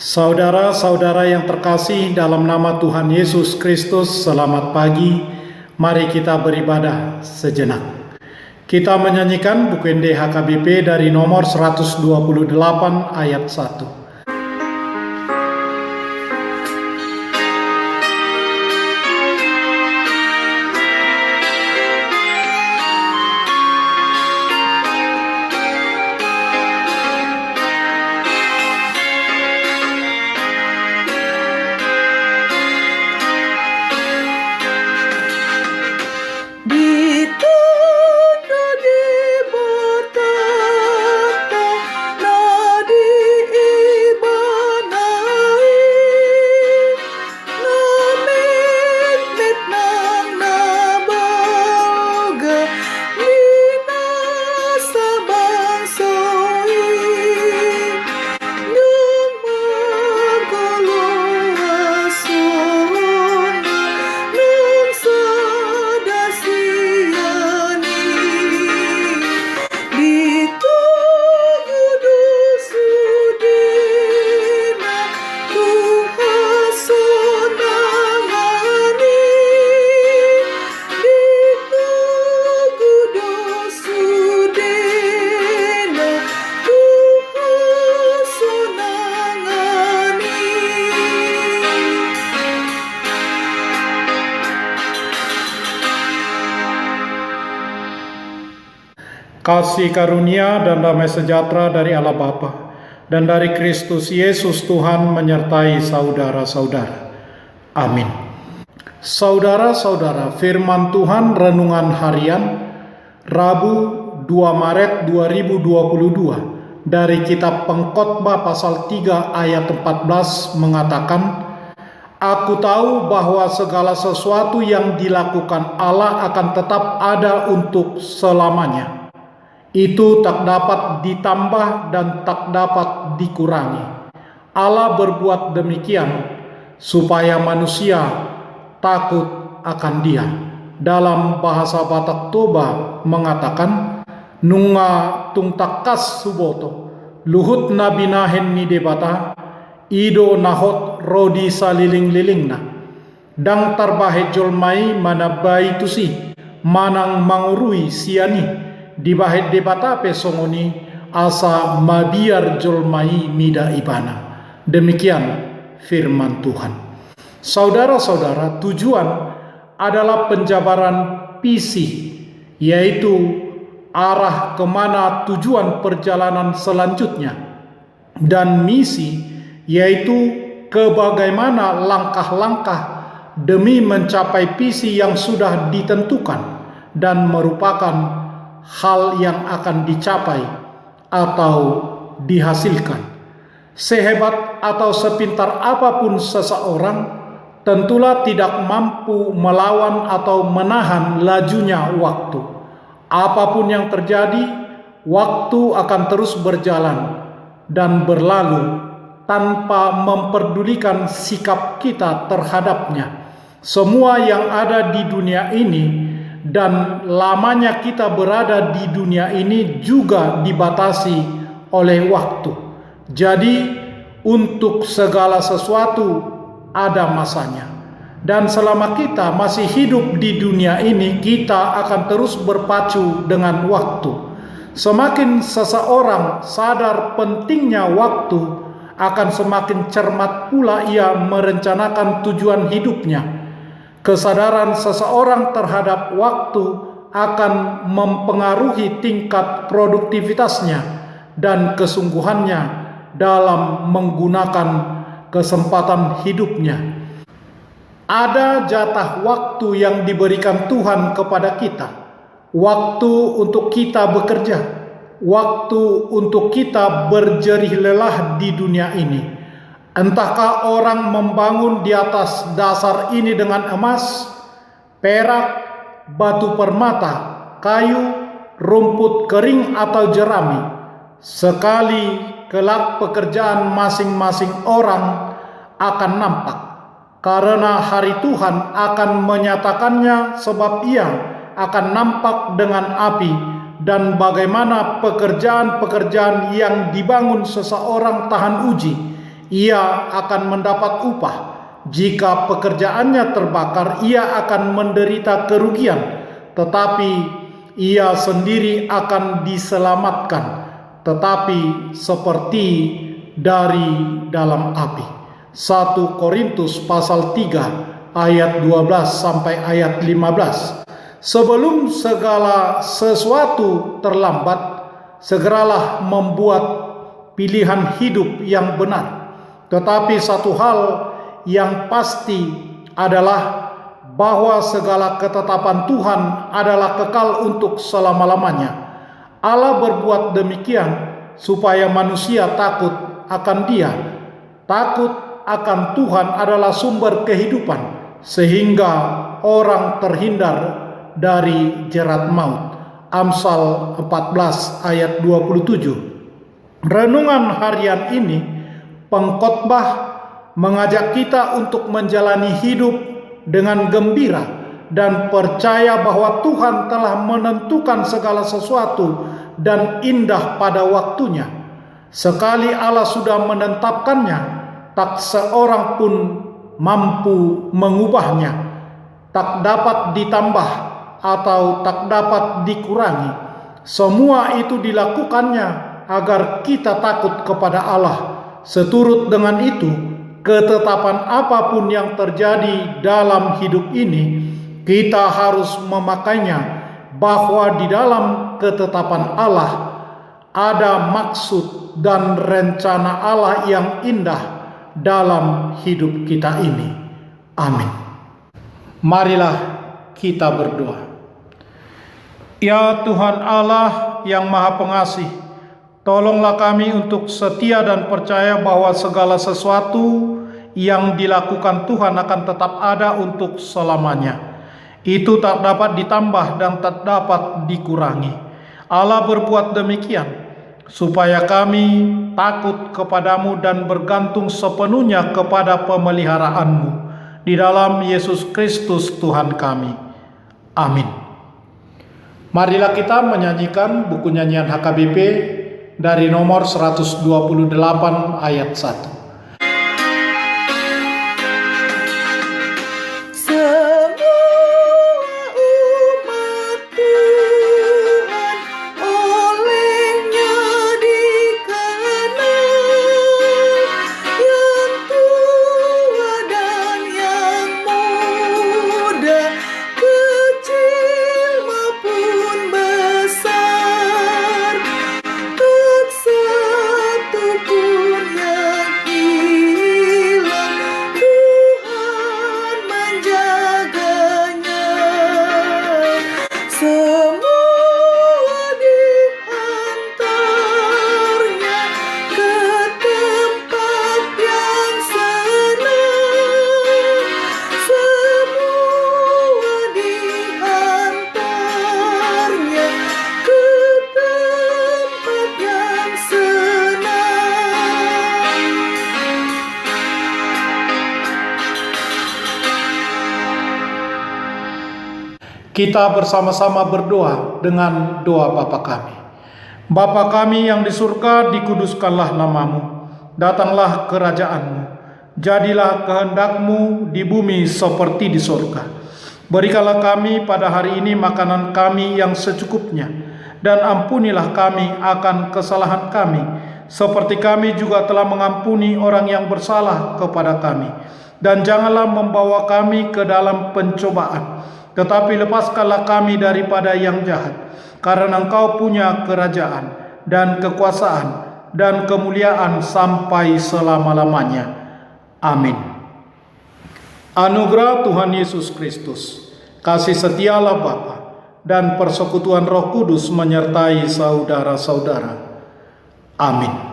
Saudara-saudara yang terkasih dalam nama Tuhan Yesus Kristus, selamat pagi. Mari kita beribadah sejenak. Kita menyanyikan buku NDHKBP dari nomor 128 ayat 1. Kasih karunia dan damai sejahtera dari Allah Bapa dan dari Kristus Yesus Tuhan menyertai saudara-saudara. Amin. Saudara-saudara, firman Tuhan renungan harian Rabu 2 Maret 2022 dari kitab Pengkhotbah pasal 3 ayat 14 mengatakan, "Aku tahu bahwa segala sesuatu yang dilakukan Allah akan tetap ada untuk selamanya. Itu tak dapat ditambah dan tak dapat dikurangi. Allah berbuat demikian supaya manusia takut akan Dia." Dalam bahasa Batak Toba mengatakan, "Nunga tungtakas suboto, luhut nabinahen ni debata, ido nahot rodi saliling-lilingna, dang tarbahe jolmai mana bai tusi, manang mangurui siani, dibahet debata pesongoni asa mabiar jolmai mida ibana." Demikian firman Tuhan. Saudara-saudara, tujuan adalah penjabaran visi, yaitu arah kemana tujuan perjalanan selanjutnya, dan misi, yaitu kebagaimana langkah-langkah demi mencapai visi yang sudah ditentukan dan merupakan hal yang akan dicapai atau dihasilkan. Sehebat atau sepintar apapun seseorang, tentulah tidak mampu melawan atau menahan lajunya waktu. Apapun yang terjadi, waktu akan terus berjalan dan berlalu tanpa memperdulikan sikap kita terhadapnya. Semua yang ada di dunia ini dan lamanya kita berada di dunia ini juga dibatasi oleh waktu. Jadi, untuk segala sesuatu ada masanya. Dan selama kita masih hidup di dunia ini, kita akan terus berpacu dengan waktu. Semakin seseorang sadar pentingnya waktu, akan semakin cermat pula ia merencanakan tujuan hidupnya. Kesadaran seseorang terhadap waktu akan mempengaruhi tingkat produktivitasnya dan kesungguhannya dalam menggunakan kesempatan hidupnya. Ada jatah waktu yang diberikan Tuhan kepada kita. Waktu untuk kita bekerja, waktu untuk kita berjerih lelah di dunia ini. Entahkah orang membangun di atas dasar ini dengan emas, perak, batu permata, kayu, rumput kering atau jerami. Sekali kelak pekerjaan masing-masing orang akan nampak, karena hari Tuhan akan menyatakannya, sebab Ia akan nampak dengan api, dan bagaimana pekerjaan-pekerjaan yang dibangun seseorang tahan uji, ia akan mendapat upah. Jika pekerjaannya terbakar, ia akan menderita kerugian, tetapi ia sendiri akan diselamatkan, tetapi seperti dari dalam api. 1 Korintus pasal 3 ayat 12 sampai ayat 15. Sebelum segala sesuatu terlambat, segeralah membuat pilihan hidup yang benar. Tetapi satu hal yang pasti adalah bahwa segala ketetapan Tuhan adalah kekal untuk selama-lamanya. Allah berbuat demikian supaya manusia takut akan Dia. Takut akan Tuhan adalah sumber kehidupan, sehingga orang terhindar dari jerat maut. Amsal 14 ayat 27. Renungan harian ini, pengkhotbah mengajak kita untuk menjalani hidup dengan gembira dan percaya bahwa Tuhan telah menentukan segala sesuatu dan indah pada waktunya. Sekali Allah sudah menetapkannya, tak seorang pun mampu mengubahnya, tak dapat ditambah atau tak dapat dikurangi. Semua itu dilakukannya agar kita takut kepada Allah. Seturut dengan itu, ketetapan apapun yang terjadi dalam hidup ini, kita harus memakainya, bahwa di dalam ketetapan Allah ada maksud dan rencana Allah yang indah dalam hidup kita ini. Amin. Marilah kita berdoa. Ya Tuhan Allah yang Maha Pengasih, tolonglah kami untuk setia dan percaya bahwa segala sesuatu yang dilakukan Tuhan akan tetap ada untuk selamanya. Itu tak dapat ditambah dan tak dapat dikurangi. Allah berbuat demikian supaya kami takut kepadamu dan bergantung sepenuhnya kepada pemeliharaan-Mu. Di dalam Yesus Kristus Tuhan kami. Amin. Marilah kita menyanyikan buku nyanyian HKBP dari nomor 128 ayat 1. Kita bersama-sama berdoa dengan doa Bapa kami. Bapa kami yang di surga, dikuduskanlah namamu. Datanglah kerajaan-Mu. Jadilah kehendak-Mu di bumi seperti di surga. Berikanlah kami pada hari ini makanan kami yang secukupnya. Dan ampunilah kami akan kesalahan kami, seperti kami juga telah mengampuni orang yang bersalah kepada kami. Dan janganlah membawa kami ke dalam pencobaan, tetapi lepaskanlah kami daripada yang jahat, karena Engkau punya kerajaan dan kekuasaan dan kemuliaan sampai selama-lamanya. Amin. Anugerah Tuhan Yesus Kristus, kasih setialah Bapa, dan persekutuan Roh Kudus menyertai saudara-saudara. Amin.